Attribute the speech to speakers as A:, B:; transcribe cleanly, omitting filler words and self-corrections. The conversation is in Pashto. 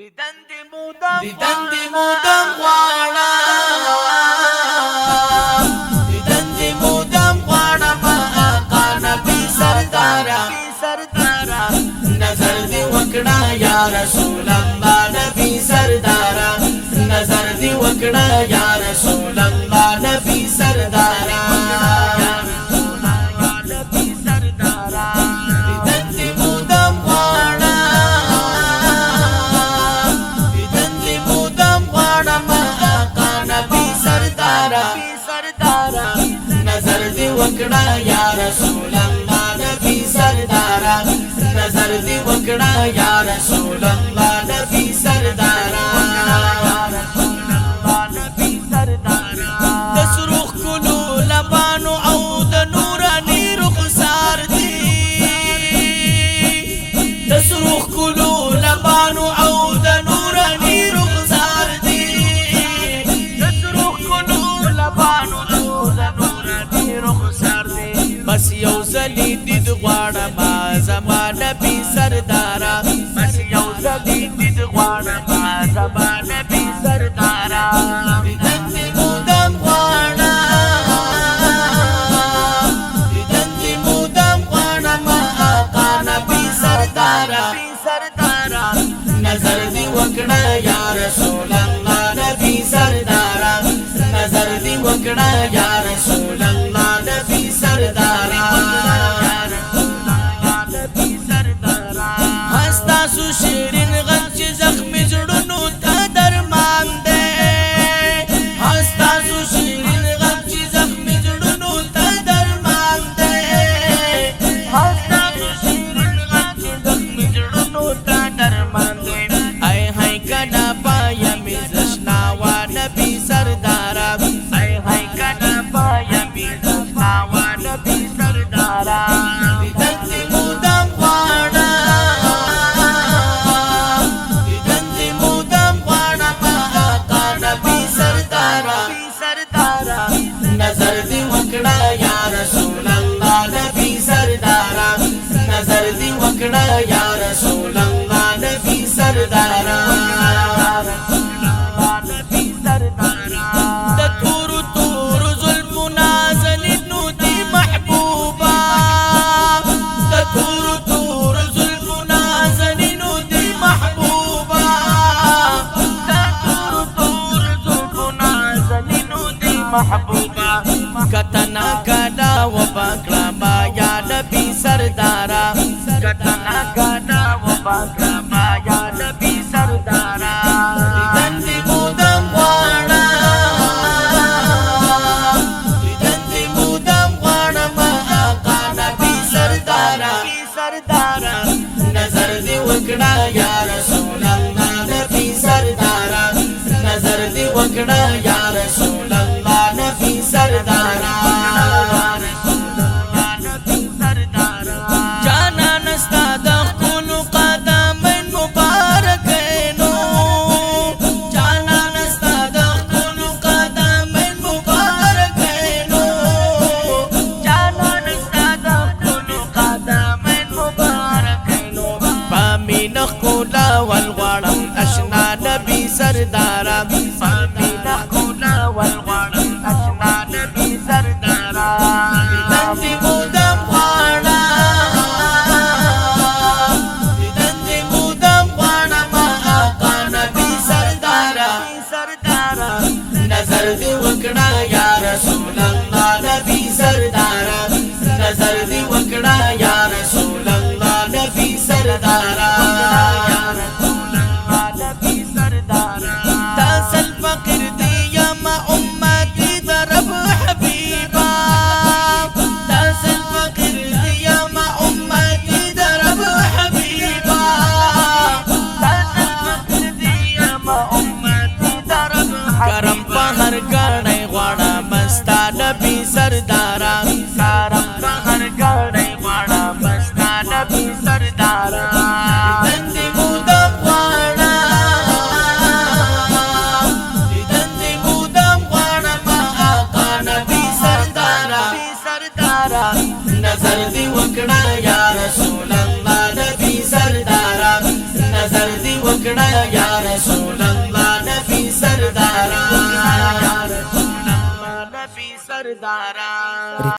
A: دیدن دی مودم غواړه دیدن دی مودم غواړه ما آقا نبی سردارا نظر دی وکړه یا رسول الله نبی سردارا نظر دی وکړه یا رسول الله نبی سردارا نظر دی وکړه یا رسول الله نبی سردارا نظر دی وکړه یا رسول الله نبی سردارا د سرخ کلو لبانو او د نورانی رخسار دی د سرخ کلو لبانو او د نورانی رخسار دی د سرخ کلو لبانو بس یو زلی دید غواړه ما زما نبی سردارا بس یو زلی دید غواړه ما زما نبی سردارا دیدن دی مودم غواړه دیدن دی مودم غواړه ما آقا نبی سردارا نظر دی وکړه یا رسول الله نبی سردارا نظر دی وکړه یا رسول الله نبی سردارا هستا سو شیرین غم چې زخمی زړونو ته درمان دی هستا سو شیرین غم چې زخمی زړونو ته درمان دی هستا سو شیرین غم چې زخمی زړونو ته درمان دی ای هی کډا پایا می زشنا وا نبی سردارا ای هی کډا پایا می زشنا وا نبی سردارا دیدن دی مودم غواړه دیدن دی مودم غواړه ما آقا نبی سردارا نظر دی وکړه یا رسول الله نبی سردارا نظر دی وکړه یا رسول الله نبی سردارا د تور تور ظلمنا زلنو دی محبوبا د تور تور ظلمنا زلنو دی محبوبا د تور تور ظلمنا زلنو دی محبوبا کتنا کدا و پکړه ما یا نبی سردارا کتنا کدا و پکړه ما یا نبی سردارا دیدن دی مودم غواړه دیدن دی مودم غواړه ما آقا نبی سردارا نظر دی وکړه یا رسول الله نبی سردارا نظر دی وکړه یا رسول الله نبی سردارا جانا نستا د خپل قدمین مبارکینو جانا نستا د خپل قدمین مبارکینو جانا نستا د خپل قدمین مبارکینو پامین خلا والغړم اشنا نبی سردارا پامین خلا والغړم اشنا نبی سردارا دیدن دی مودم غواړه دیدن دی مودم غواړه ما آقا نبی سردارا نظر دی وکړه یا رسول الله نبی سردارا نظر دی وکړه یا رسول الله نبی سردارا تاسل فقیر دی یا ما امتی در رب حبیبا تاسل فقیر دی یا ما امتی در رب حبیبا تاسل فقیر دی یا ما امتی در رب کرم په هر ګړی غواړه مستا نبی سردارا کرم په هر ګړی غواړه مستا نبی سردارا دیدن دی مودم غواړه دیدن دی مودم غواړه ما آقا نبی سردارا نظر دی وکړه یا رسول الله نبی سردارا نظر دی وکړه یا رسول الله نبی سردارا یا رسول الله نبی سردارا